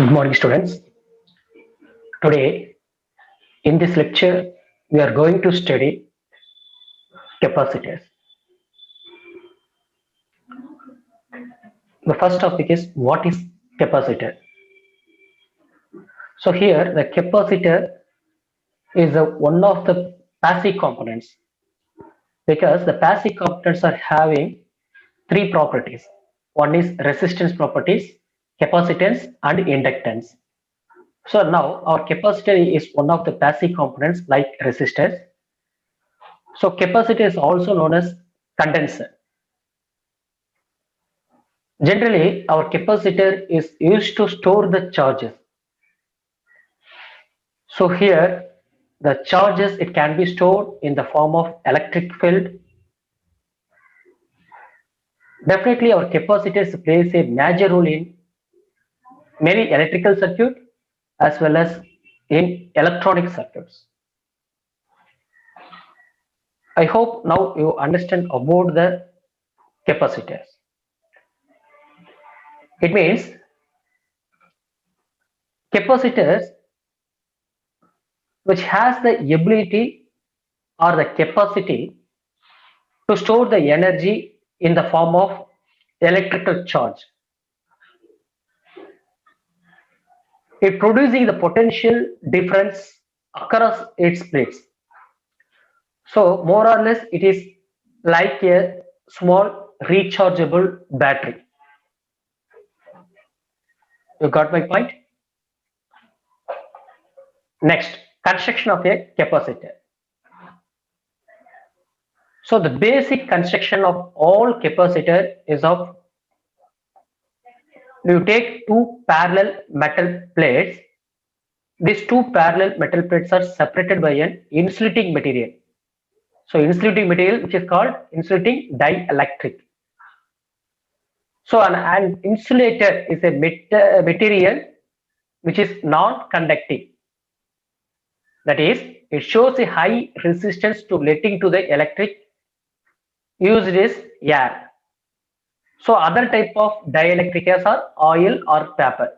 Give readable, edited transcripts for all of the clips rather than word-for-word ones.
Good morning, students. Today, in this lecture, we are going to study capacitors. The first topic is what is capacitor. So here, the capacitor is one of the passive components because the passive components are having three properties. One is resistance properties, capacitance, and inductance. So now our capacitor is one of the passive components like resistors. So capacitor is also known as condenser. Generally, our capacitor is used to store the charges. So here, the charges, it can be stored in the form of electric field. Definitely, our capacitors plays a major role in many electrical circuit as well as in electronic circuits. I hope now you understand about the capacitors. It means capacitors which has the ability or the capacity to store the energy in the form of electrical charge. It producing the potential difference across its plates. So more or less it is like a small rechargeable battery. You got my point? Next, construction of a capacitor. So the basic construction of all capacitor is of you take two parallel metal plates. These two parallel metal plates are separated by an insulating material. So insulating material which is called insulating dielectric. So an insulator is a material which is non-conducting. That is, it shows a high resistance to letting to the electric used is air. So other type of dielectrics are oil or paper.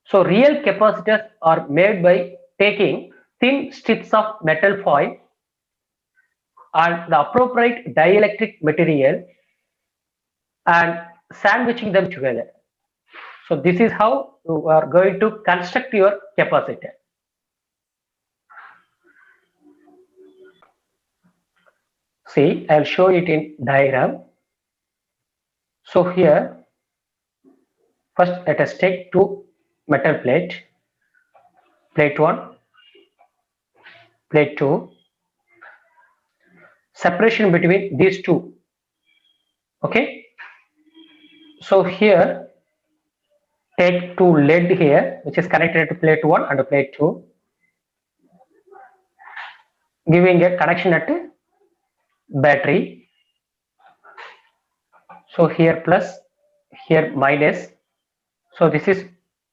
So real capacitors are made by taking thin strips of metal foil and the appropriate dielectric material and sandwiching them together. So this is how you are going to construct your capacitor. See, I'll show it in diagram. So here, first let us take two metal plate, plate 1, plate 2, separation between these two. Okay. So here, take two lead here, which is connected to plate 1 and plate 2, giving a connection at battery. So here plus, here minus. So this is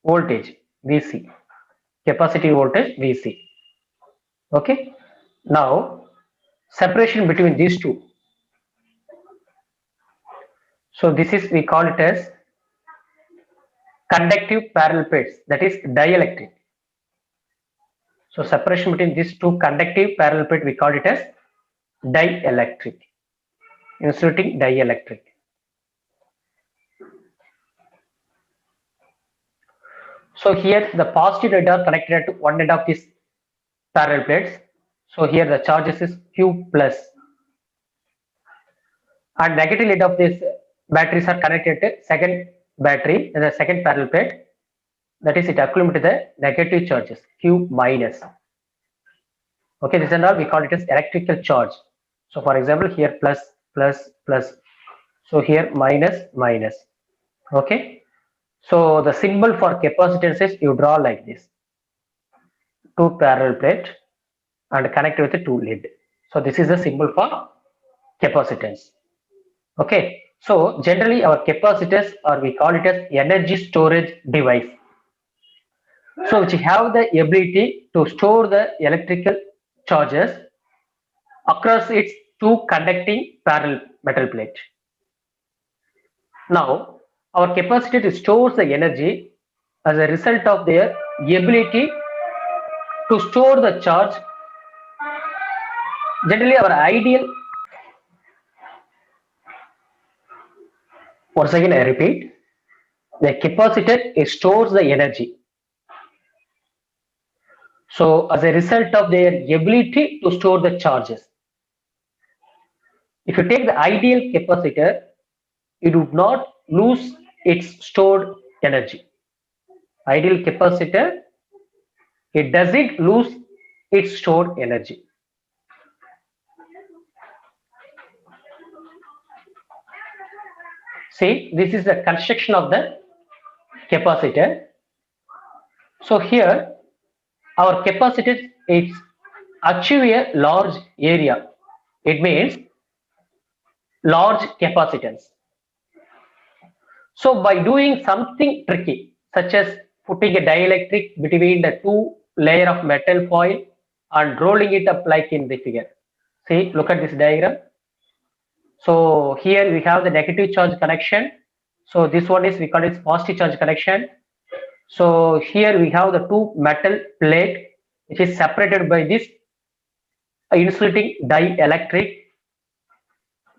voltage VC, capacity voltage VC. Okay. Now separation between these two. So this is, we call it as conductive parallel plates, that is dielectric. So separation between these two conductive parallel plates, we call it as dielectric, insulating dielectric. So here the positive lead are connected to one end of these parallel plates. So here the charges is Q plus, and negative lead of these batteries are connected to second battery in the second parallel plate. That is, it accumulates the negative charges Q minus. Okay, this and all we call it as electrical charge. So for example, here plus plus plus. So here minus minus. Okay. So the symbol for capacitance is you draw like this: two parallel plate and connect with the two lead. So this is the symbol for capacitance. Okay. So generally our capacitors, or we call it as energy storage device. So which have the ability to store the electrical charges across its two conducting parallel metal plate. Now our capacitor stores the energy as a result of their ability to store the charge. Generally, our ideal, once again I repeat, the capacitor stores the energy. So as a result of their ability to store the charges. If you take the ideal capacitor, it would not lose its stored energy. Ideal capacitor, it doesn't lose its stored energy. See, this is the construction of the capacitor. So here, our capacitor is achieve a large area. It means large capacitance. So by doing something tricky, such as putting a dielectric between the two layer of metal foil and rolling it up like in the figure. See, look at this diagram. So here we have the negative charge connection. So this one is, we call it positive charge connection. So here we have the two metal plate which is separated by this insulating dielectric.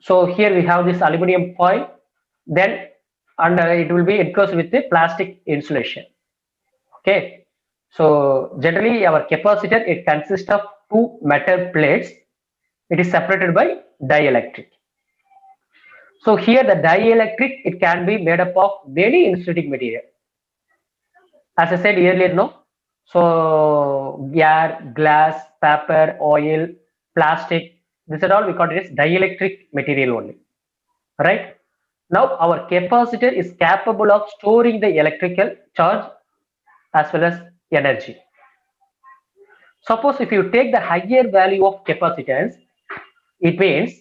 So here we have this aluminum foil, then and it will be enclosed with the plastic insulation. Okay, so generally our capacitor, it consists of two metal plates. It is separated by dielectric. So here the dielectric, it can be made up of many insulating material. As I said earlier, no. So air, glass, paper, oil, plastic. These are all we call it as dielectric material only. Right? Now our capacitor is capable of storing the electrical charge as well as energy. Suppose if you take the higher value of capacitance, it means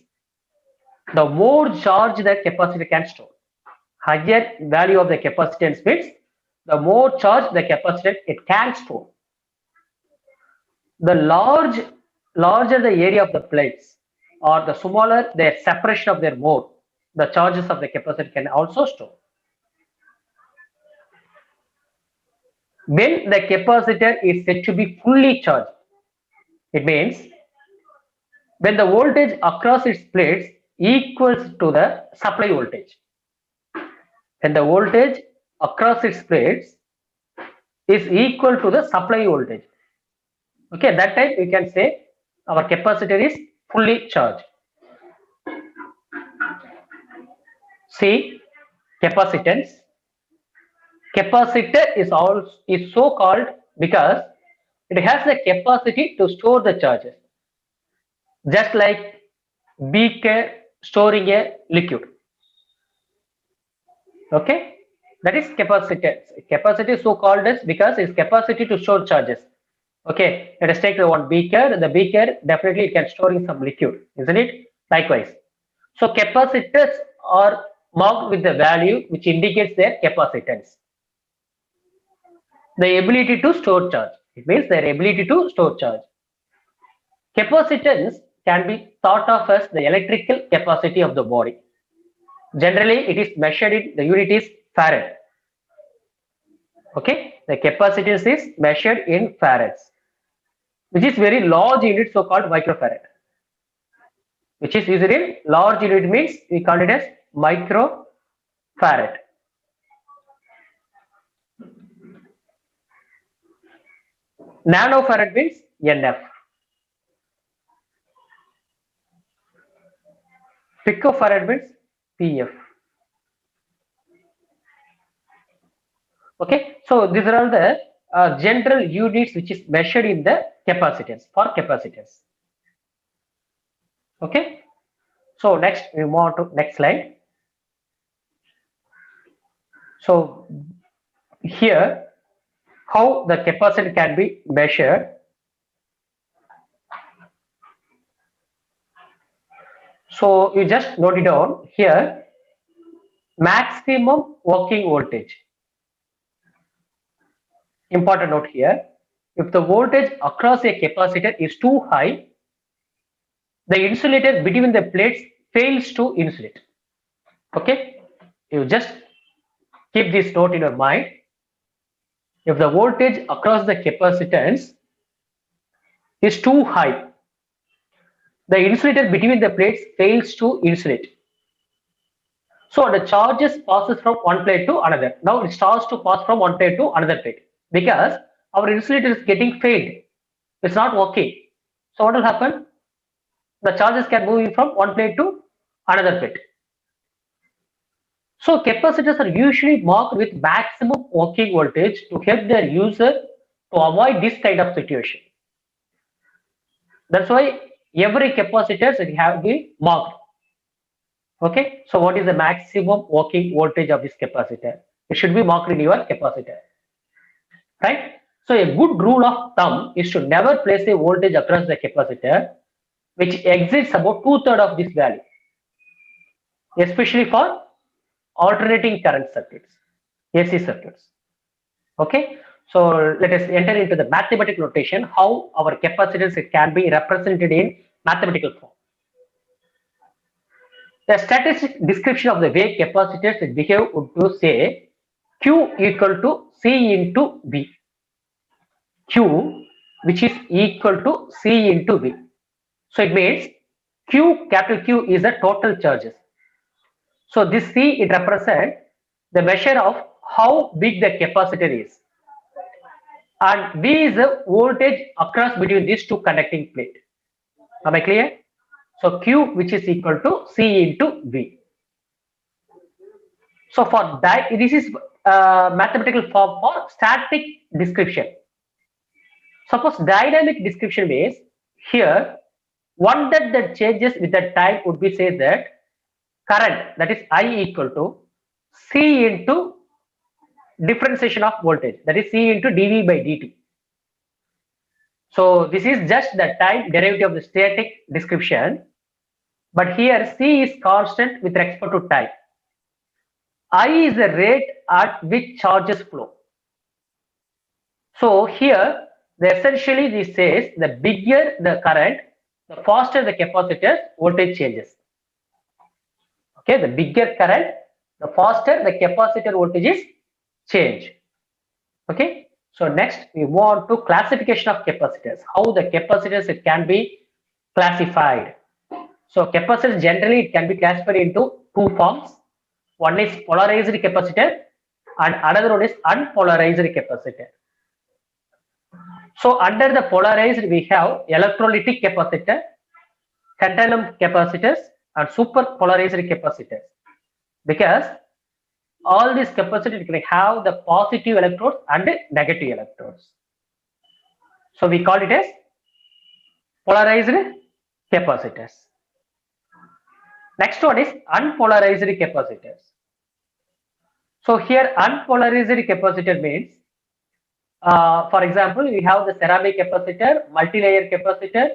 the more charge the capacitor can store. Higher value of the capacitance means the more charge the capacitor it can store. The larger the area of the plates, or the smaller their separation of their mode, the charges of the capacitor can also store. When the capacitor is said to be fully charged, it means when the voltage across its plates equals to the supply voltage. When the voltage across its plates is equal to the supply voltage. Okay, that time we can say our capacitor is fully charged. See, capacitance. Capacitor is so called because it has the capacity to store the charges, just like beaker storing a liquid. Okay, that is capacitance. Capacity is so called as because its capacity to store charges. Okay, let us take the one beaker. The beaker definitely can store in some liquid, isn't it? Likewise. So capacitors are marked with the value which indicates their capacitance. The ability to store charge. It means their ability to store charge. Capacitance can be thought of as the electrical capacity of the body. Generally, it is measured in the unit is farad. Okay, the capacitance is measured in farads, which is very large unit, so called microfarad. Which is used in large unit means we call it as microfarad. Nanofarad means NF. Picofarad means PF. Okay, so these are all the general units which is measured in the capacitance, for capacitance. Okay, so next we move on to next slide. So here, how the capacity can be measured. So you just note it down here. Maximum working voltage. Important note here. If the voltage across a capacitor is too high, the insulator between the plates fails to insulate. Okay, you just keep this note in your mind. If the voltage across the capacitance is too high, the insulator between the plates fails to insulate. So the charges passes from one plate to another. Now it starts to pass from one plate to another plate because our insulator is getting failed. It's not working. So what will happen? The charges can move from one plate to another plate. So capacitors are usually marked with maximum working voltage to help their user to avoid this kind of situation. That's why every capacitor should have been marked. Okay, so what is the maximum working voltage of this capacitor? It should be marked in your capacitor, right? So a good rule of thumb is to never place a voltage across the capacitor which exceeds about 2/3 of this value, especially for alternating current circuits, AC circuits. Okay, so let us enter into the mathematical notation, how our capacitors can be represented in mathematical form. The statistic description of the way capacitors behave would to say Q equal to C into V. Q which is equal to C into V. So it means Q, capital Q is the total charges. So this C, it represents the measure of how big the capacitor is. And V is the voltage across between these two conducting plates. Am I clear? So Q which is equal to C into V. So for that, this is mathematical form for static description. Suppose dynamic description means here one that changes with the time would be say that current, that is I equal to C into differentiation of voltage, that is C into dV by dt. So this is just the time derivative of the static description, but here C is constant with respect to time. I is the rate at which charges flow. So here essentially this says the bigger the current, the faster the capacitor's voltage changes. Okay, the bigger current, the faster the capacitor voltage is change. Okay, so next we move on to classification of capacitors, how the capacitors it can be classified. So capacitors generally it can be classified into two forms. One is polarized capacitor and another one is unpolarized capacitor. So under the polarized we have electrolytic capacitor, tantalum capacitors and super polarized capacitors, because all these capacitors can have the positive electrodes and negative electrodes. So we call it as polarized capacitors. Next one is unpolarized capacitors. So here unpolarized capacitor means, for example, we have the ceramic capacitor, multi-layer capacitor,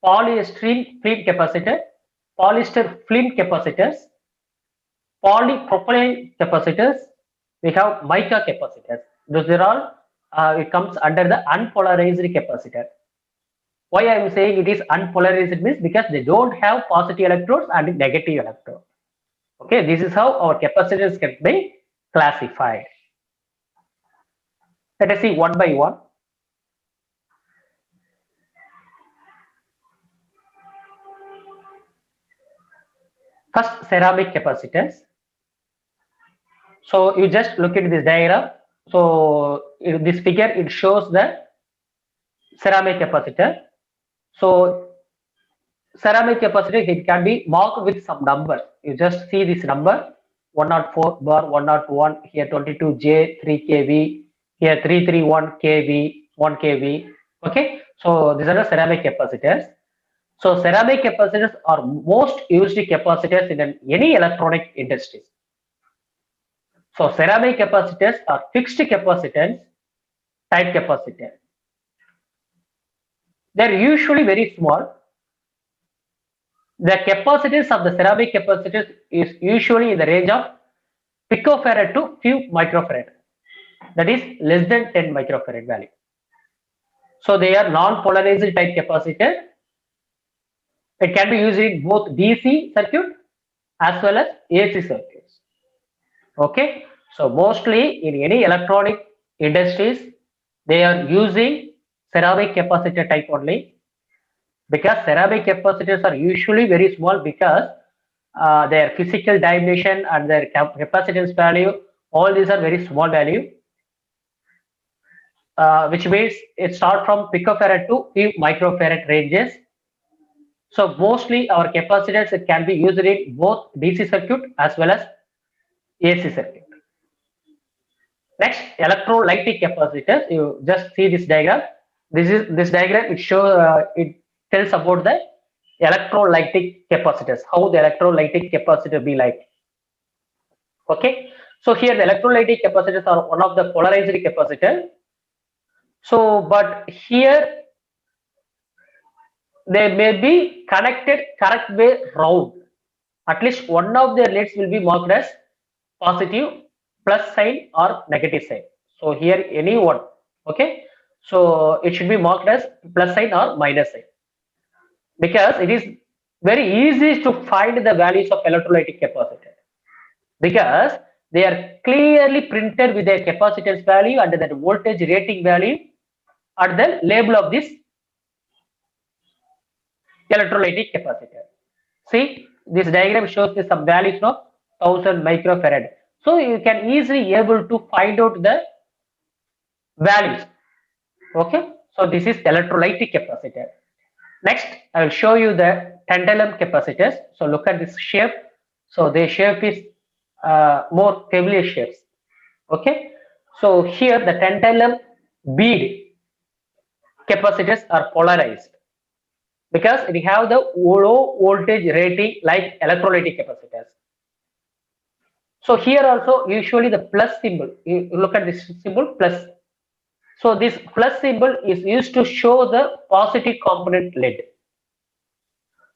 polystyrene film capacitor, polyester film capacitors, polypropylene capacitors, we have mica capacitors. Those are all, it comes under the unpolarized capacitor. Why I am saying it is unpolarized means because they don't have positive electrodes and negative electrodes. Okay, this is how our capacitors can be classified. Let us see one by one. First, ceramic capacitors. So you just look at this diagram. So in this figure, it shows the ceramic capacitor. So ceramic capacitor, it can be marked with some number. You just see this number 104 bar 101, here 22J 3 kV, here 331 kV 1 kV. Okay, so these are the ceramic capacitors. So ceramic capacitors are most used capacitors in any electronic industries. So ceramic capacitors are fixed capacitance type capacitor. They're usually very small. The capacitance of the ceramic capacitors is usually in the range of picofarad to few microfarad. That is less than 10 microfarad value. So they are non-polarized type capacitor. It can be used in both DC circuit as well as AC circuits. Okay, so mostly in any electronic industries, they are using ceramic capacitor type only, because ceramic capacitors are usually very small, because their physical dimension and their capacitance value, all these are very small value, which means it starts from picofarad to few microfarad ranges. So mostly our capacitors can be used in both DC circuit as well as AC circuit. Next, electrolytic capacitors. You just see this diagram. This diagram. It shows it tells about the electrolytic capacitors. How the electrolytic capacitor be like. Okay. So here the electrolytic capacitors are one of the polarized capacitor. So, but here they may be connected correct way round. At least one of their leads will be marked as positive, plus sign or negative sign. So here any one, okay. So it should be marked as plus sign or minus sign, because it is very easy to find the values of electrolytic capacitor, because they are clearly printed with their capacitance value and the voltage rating value at the label of this electrolytic capacitor. See, this diagram shows the some values of 1000 microfarad. So you can easily able to find out the values. Okay, so this is electrolytic capacitor. Next, I will show you the tantalum capacitors. So look at this shape. So the shape is more familiar shapes. Okay, so here the tantalum bead capacitors are polarized, because we have the low voltage rating like electrolytic capacitors. So here also usually the plus symbol, you look at this symbol plus. So this plus symbol is used to show the positive component lead.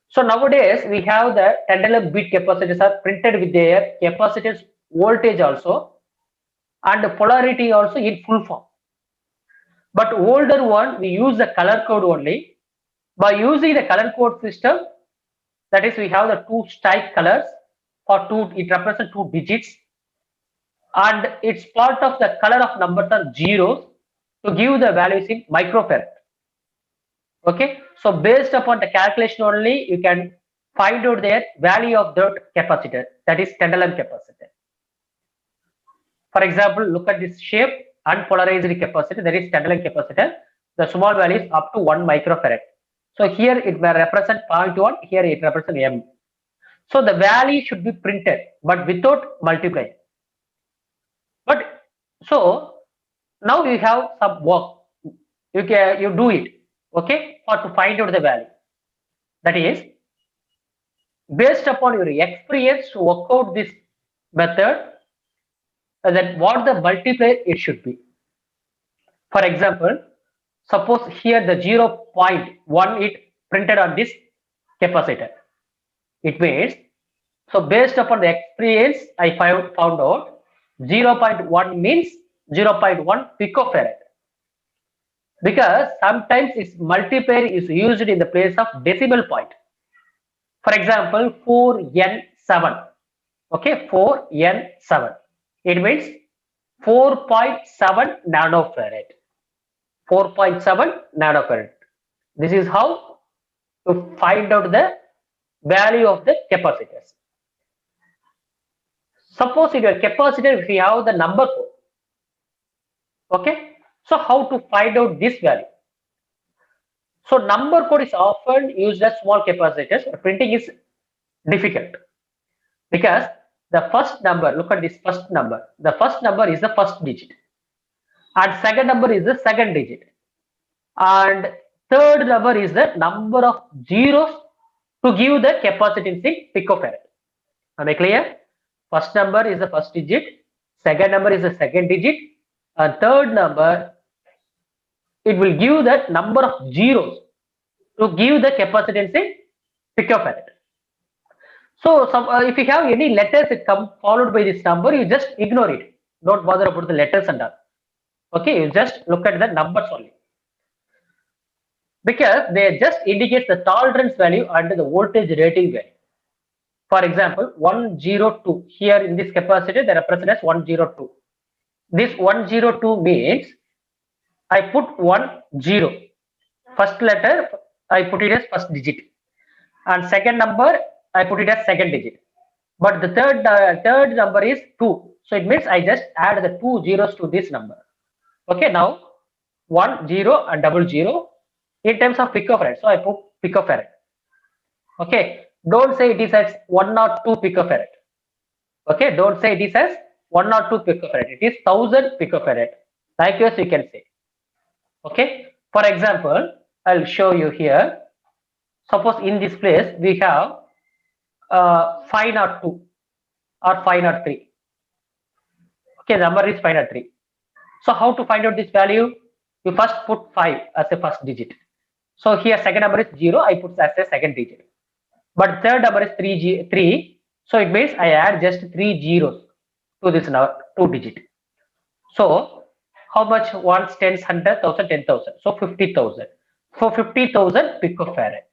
So nowadays we have the tantalum bead capacitors are printed with their capacitance voltage also and the polarity also in full form. But older one we use the color code only. By using the color code system, that is we have the two strike colors for two, it represents two digits, and it's part of the color of numbers are zeros to give the values in microfarad. Okay, so based upon the calculation only, you can find out their value of the capacitor, that is tantalum capacitor. For example, look at this shape, unpolarized capacitor, that is tantalum capacitor. The small value is up to 1 microfarad. So here it may represent 0.1, here it represents M. So the value should be printed, but without multiplying. But so now you have some work. You do it, okay, for to find out the value. That is based upon your experience to work out this method. That what the multiplier it should be. For example, suppose here the 0.1 it printed on this capacitor. It means, so based upon the experience, I found out 0.1 means 0.1 picofarad, because sometimes its multiplier is used in the place of decimal point. For example, 4n7. Okay, 4n7. It means 4.7 nanofarad. 4.7 nanofarad. This is how to find out the value of the capacitors. Suppose in your capacitor, if you have the number code, okay, so how to find out this value? So number code is often used as small capacitors. Printing is difficult, because the first number, look at this first number. The first number is the first digit, and second number is the second digit, and third number is the number of zeros to give the capacitance in picofarad. Am I clear? First number is the first digit, second number is the second digit, and third number it will give the number of zeros to give the capacitance in picofarad. So if you have any letters it come followed by this number, you just ignore it. Don't bother about the letters and all. Okay, you just look at the numbers only, because they just indicate the tolerance value and the voltage rating value. For example, 102 here in this capacitor they represent as 102. This 102 means I put 10. First letter I put it as first digit, and second number I put it as second digit. But the third number is 2. So it means I just add the 2 zeros to this number. Okay, now 1, 0 and 00 in terms of picofarad. So I put picofarad. Okay, don't say it is as 1 or 2 picofarad. Okay, don't say it is as 1 or 2 picofarad. It is 1000 picofarad. Likewise, you can say. Okay, for example, I'll show you here. Suppose in this place we have 502 or 503. Okay, the number is 503. So how to find out this value? You first put 5 as a first digit. So here second number is 0. I put as a second digit. But third number is 3. So it means I add just 3 zeros to this now 2 digit. So how much? Ones, tens, 100, 1000, 10,000. So 50,000. For 50,000 picofarad.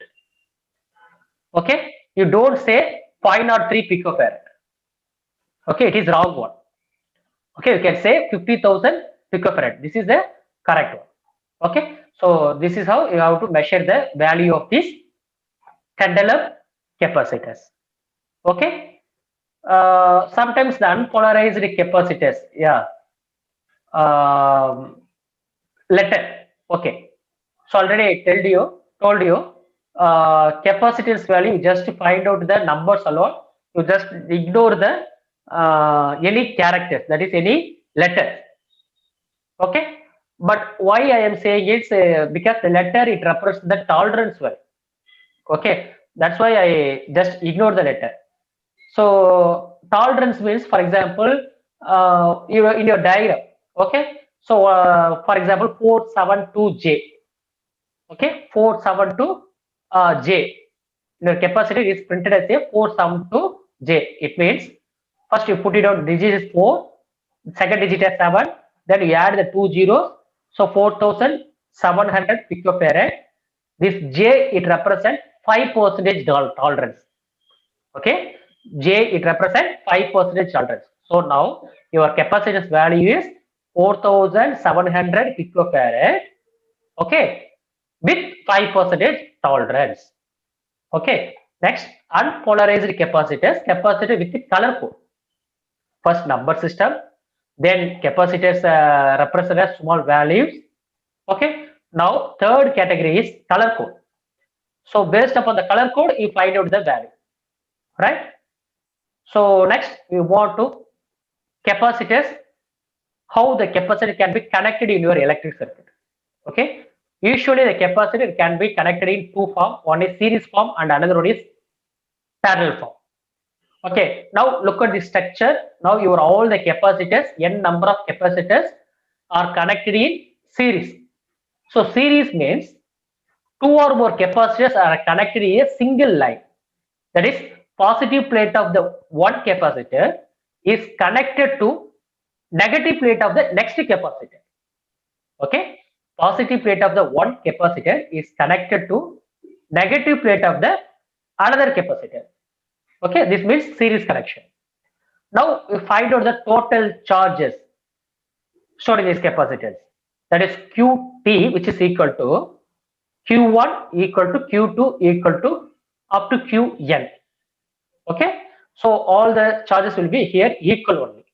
Okay, you don't say 503 picofarad. Okay, it is wrong one. Okay, you can say 50,000 picofarad. This is the correct one. Okay, so this is how you have to measure the value of this pendulum capacitors. Okay, sometimes the unpolarized capacitors, yeah, letter. Okay, so already I told you capacitance value. Just to find out the numbers alone, you just ignore the any characters, that is any letter. Okay, but why I am saying it's because the letter it represents the tolerance value. Okay, that's why I just ignore the letter. So tolerance means, for example, in your diagram. Okay, so for example 472J. Okay, 472J. The capacitor is printed as a 472J. It means first you put it out, digit is 4, second digit is 7, then you add the 2 zeros. So 4700 picofarad. This J it represents 5% tolerance. Okay, J it represents 5% tolerance. So now your capacitance value is 4700 picofarad. Okay, with 5% tolerance. Okay, next unpolarized capacitors, capacitor with the color code. First number system, then capacitors represent as small values. Okay, now third category is color code. So based upon the color code, you find out the value, right? So next we want to capacitors, how the capacitor can be connected in your electric circuit. Okay, usually the capacitor can be connected in two form. One is series form and another one is parallel form. Okay, now look at the structure. Now your all the capacitors, n number of capacitors are connected in series. So series means two or more capacitors are connected in a single line. That is, positive plate of the one capacitor is connected to negative plate of the next capacitor. Okay, positive plate of the one capacitor is connected to negative plate of the another capacitor. Okay, this means series connection. Now we find out the total charges stored in these capacitors. That is Qt, which is equal to Q1 equal to Q2 equal to up to Qn. Okay, so all the charges will be here equal only.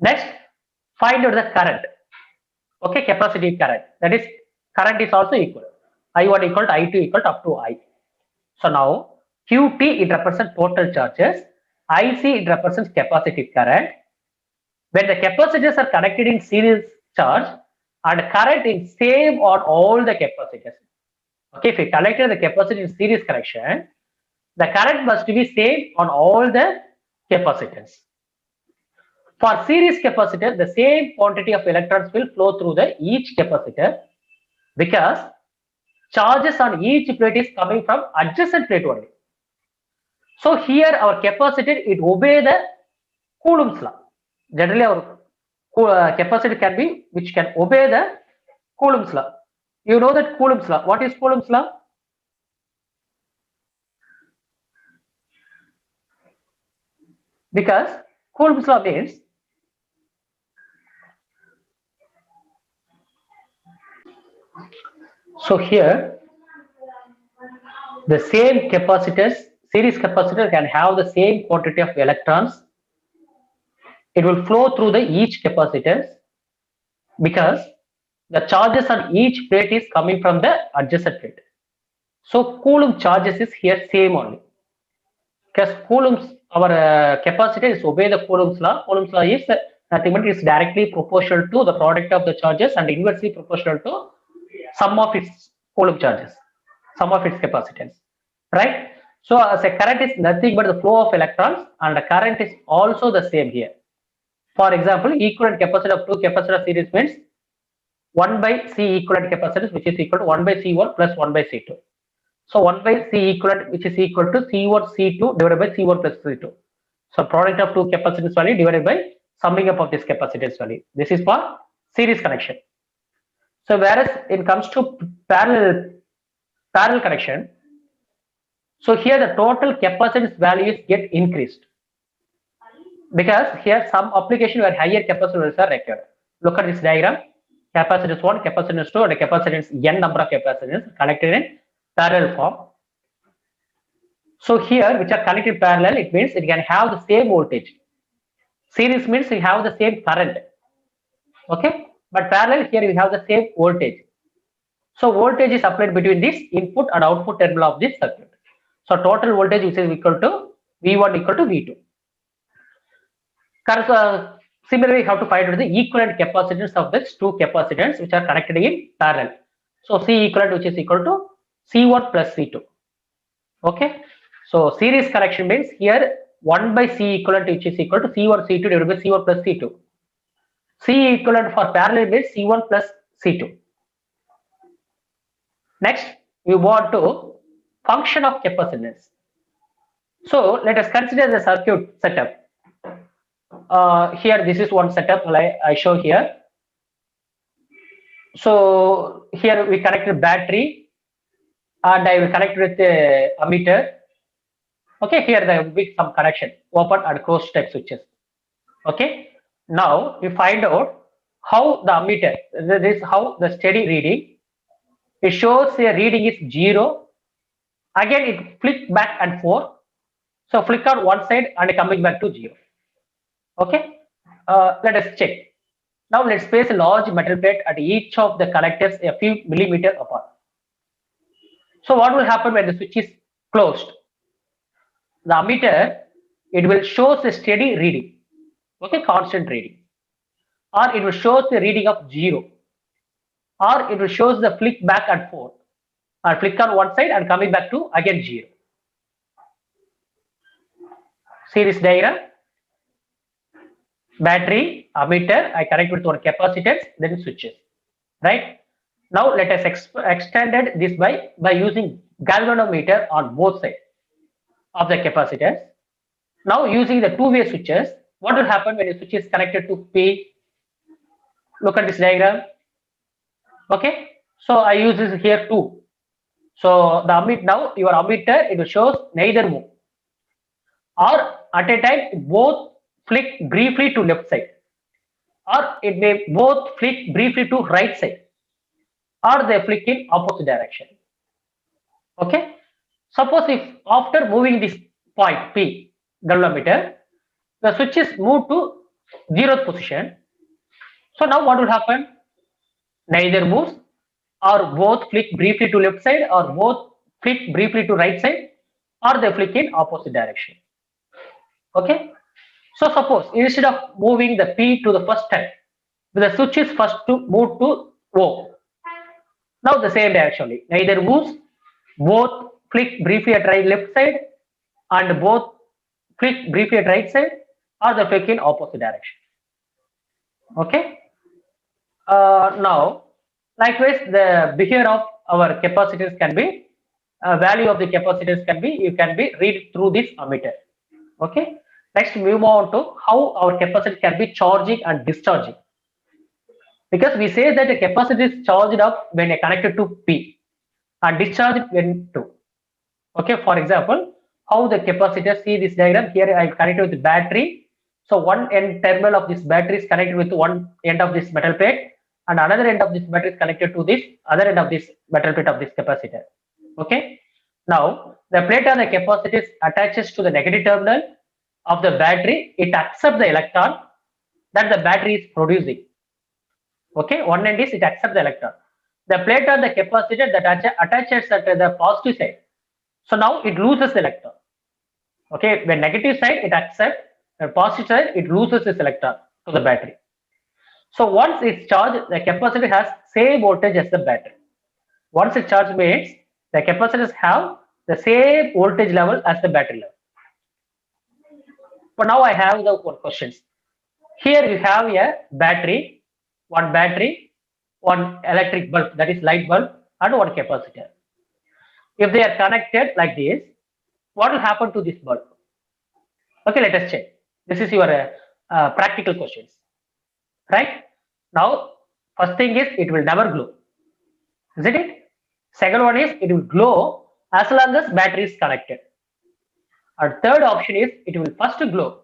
Next, find out the current. Okay, capacity current. That is, current is also equal. I1 equal to I2 equal to up to I. So now Qt it represents total charges. IC it represents capacitive current. When the capacitors are connected in series charge and current is same on all the capacitors. Okay, if we connected the capacitor in series connection, the current must be same on all the capacitors. For series capacitor, the same quantity of electrons will flow through the each capacitor because charges on each plate is coming from adjacent plate only. So here our capacitor it obey the Coulomb's law. Generally our capacitor can be which can obey the Coulomb's law. You know that Coulomb's law. What is Coulomb's law? Because Coulomb's law means So here, the same capacitors, series capacitor can have the same quantity of electrons. It will flow through the each capacitors because the charges on each plate is coming from the adjacent plate. So Coulomb charges is here same only. Because Coulomb's our capacitor is obey the Coulomb's law. Coulomb's law is nothing but is directly proportional to the product of the charges and inversely proportional to sum of its Coulomb charges, sum of its capacitance, right? So as a current is nothing but the flow of electrons, and the current is also the same here. For example, equivalent capacity of two capacitor series means 1 by C equivalent capacitance, which is equal to 1 by C1 plus 1 by C2. So 1 by C equivalent, which is equal to C1 C2 divided by C1 plus C2. So product of two capacitance value divided by summing up of this capacitance value. This is for series connection. So whereas it comes to parallel connection, so here the total capacitance values get increased because here some application where higher capacitors are required. Look at this diagram. Capacitance 1, capacitance 2, and capacitance n number of capacitors connected in parallel form. So here, which are connected parallel, it means it can have the same voltage. Series means we have the same current. Okay, but parallel here we have the same voltage. So voltage is applied between this input and output terminal of this circuit. So total voltage which is equal to V1 equal to V2. Similarly, we have to find the equivalent capacitance of these two capacitors which are connected in parallel. So C equivalent which is equal to C1 plus C2. Okay. So series connection means here 1 by C equivalent which is equal to C1 C2 divided by C1 plus C2. C equivalent for parallel means C1 plus C2. Next, we want to function of capacitance. So let us consider the circuit setup. Here this is one setup I show here. So here we connected battery and I will connect with the ammeter. Okay, here there will be some connection, open and closed type switches. Okay, now we find out how the ammeter, this is how the steady reading. It shows the reading is 0. Again, it flick back and forth. So flick on one side and coming back to 0. Okay, let us check. Now let's place a large metal plate at each of the connectors a few millimeters apart. So what will happen when the switch is closed? The ammeter, it will show the steady reading, okay, constant reading, or it will show the reading of 0, or it will show the flick back and forth, or flick on one side and coming back to again 0. Series diagram. Battery, ammeter, I connect with one capacitance, then switches, right? Now let us extended this by using galvanometer on both sides of the capacitors. Now using the two-way switches, what will happen when the switch is connected to P? Look at this diagram. Okay, so I use this here too. So the ammeter, now your ammeter, it will show neither move, or at a time both flick briefly to left side, or it may both flick briefly to right side, or they flick in opposite direction. Okay, suppose if after moving this point P galvanometer, the switch is moved to 0th position. So now what will happen? Neither moves, or both flick briefly to left side, or both flick briefly to right side, or they flick in opposite direction. Okay. So suppose instead of moving the P to the first step, the switch is first to move to O. Now the same direction, neither moves, both flick briefly at left side, and both flick briefly at right side, or the flick in opposite direction. Okay. Now, likewise, the behavior of our capacitors can be, value of the capacitors can be, you can be read through this ammeter. Okay. Next, move on to how our capacitor can be charging and discharging. Because we say that the capacitor is charged up when connected to P and discharged when to. Okay, for example, how the capacitor, see this diagram here, I connected with the battery. So one end terminal of this battery is connected with one end of this metal plate, and another end of this battery is connected to this other end of this metal plate of this capacitor. Okay. Now the plate on the capacitor attaches to the negative terminal of the battery. It accepts the electron that the battery is producing. Okay, one end is it accepts the electron. The plate on the capacitor that attaches at the positive side. So now it loses the electron. Okay, when negative side it accepts, the positive side it loses this electron to the battery. So once it's charged, the capacitor has same voltage as the battery. Once it's charged means the capacitors have the same voltage level as the battery level. But now I have the questions. Here you have a battery, one electric bulb, that is light bulb, and one capacitor. If they are connected like this, what will happen to this bulb? Okay, let us check. This is your practical questions, right? Now, first thing is it will never glow, isn't it? Second one is it will glow as long as battery is connected. And third option is it will first glow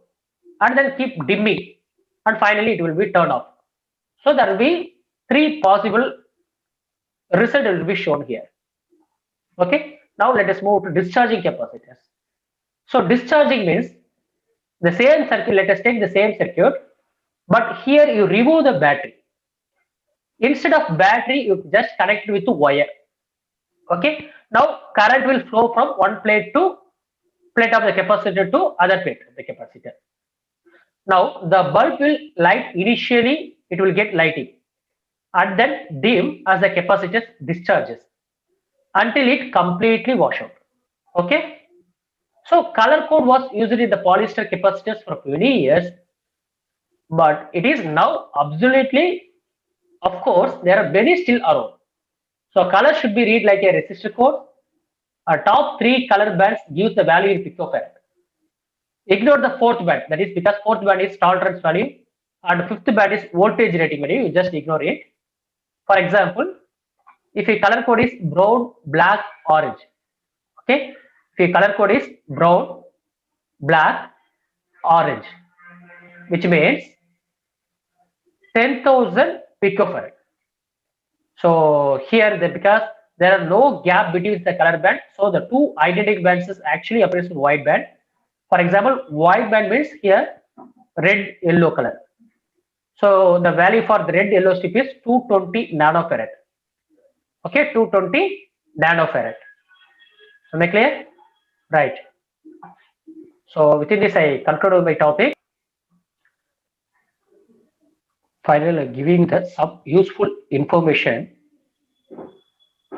and then keep dimming, and finally it will be turned off. So there will be three possible results will be shown here. Okay, now let us move to discharging capacitors. So discharging means the same circuit, let us take the same circuit, but here you remove the battery. Instead of battery, you just connect it with the wire. Okay, now current will flow from one plate of the capacitor to other plate of the capacitor. Now the bulb will light initially, it will get lighting and then dim as the capacitor discharges until it completely wash out. Okay, so color code was used in the polyester capacitors for many years, but it is now obsoletely. Of course, there are many still around. So color should be read like a resistor code. Our top three color bands gives the value in picofarad. Ignore the fourth band, that is because fourth band is tolerance value and fifth band is voltage rating value. You just ignore it. For example, if your color code is brown, black, orange, okay, if your color code is brown, black, orange, which means 10,000 picofarad. So here, because there are no gap between the color band, so the two identical bands is actually appears in white band. For example, white band means here red yellow color. So the value for the red yellow strip is 220 nanofarad. Okay, 220 nanofarad. Am I clear? Right. So within this, I conclude my topic. Finally, giving the some useful information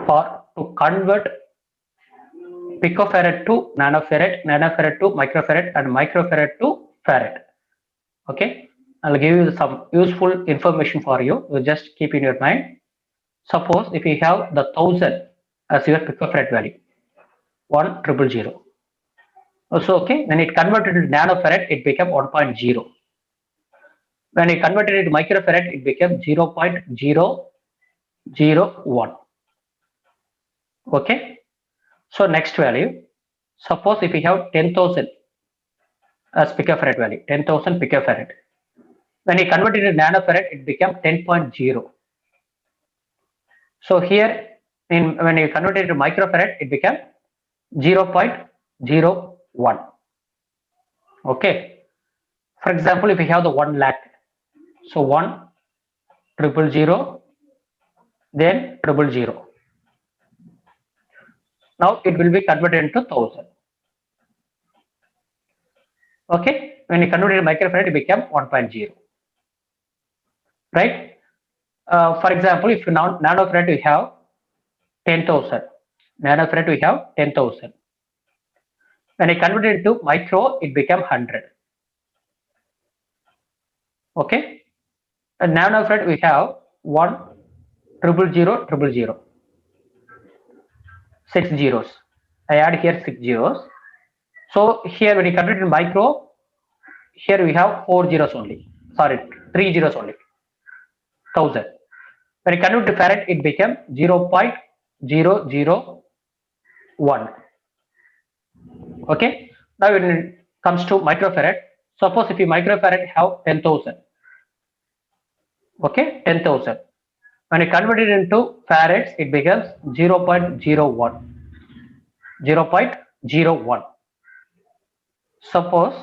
to convert picofarad to nanofarad, nanofarad to microfarad, and microfarad to farad. Okay, I'll give you some useful information for you. You just keep in your mind. Suppose if you have the 1000 as your picofarad value, 1,000. Also, okay, when it converted to nanofarad, it became 1.0. When it converted it to microfarad, it became 0.001. Okay. So next value, suppose if we have 10,000 as picofarad value, 10,000 picofarad. When we converted it to nanofarad, it became 10.0. So here, when you converted it to microfarad, it became 0.01. Okay. For example, if we have the 1 lakh, so 1,000, then 000. Now it will be converted into 1000. Okay, when you convert it to microfarad, it became 1.0. Right? For example, if you now nanofarad we have 10,000. Nanofarad we have 10,000. When I convert it to micro, it became 100. Okay, and nanofarad we have 1,000,000. 6 zeros. I add here 6 zeros. So here when you convert it to micro, here we have 4 zeros only. Sorry, 3 zeros only. 1000. When you convert to farad, it became 0.001. Okay. Now when it comes to microfarad, suppose if you microfarad have 10,000. Okay, 10,000. When I convert it into farads, it becomes 0.01. 0.01. Suppose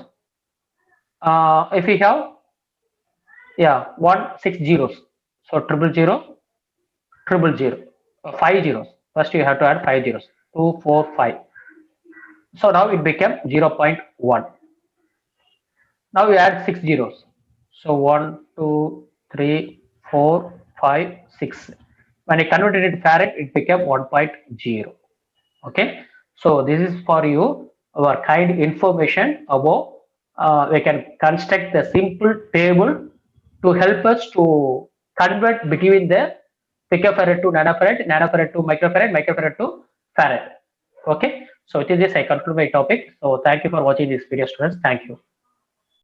if we have 6 zeros, so triple zero, triple zero, 5 zeros. First you have to add 5 zeros. 2, 4, 5. So now it became 0.1. Now we add 6 zeros. So 1, 2, 3, 4, 5, 6. When I converted it to farad, it became 1.0. Okay. So this is for you our kind information about we can construct the simple table to help us to convert between the picofarad to nanofarad, nanofarad to microfarad, microfarad to farad. Okay. So it is this I conclude my topic. So thank you for watching this video, students. Thank you.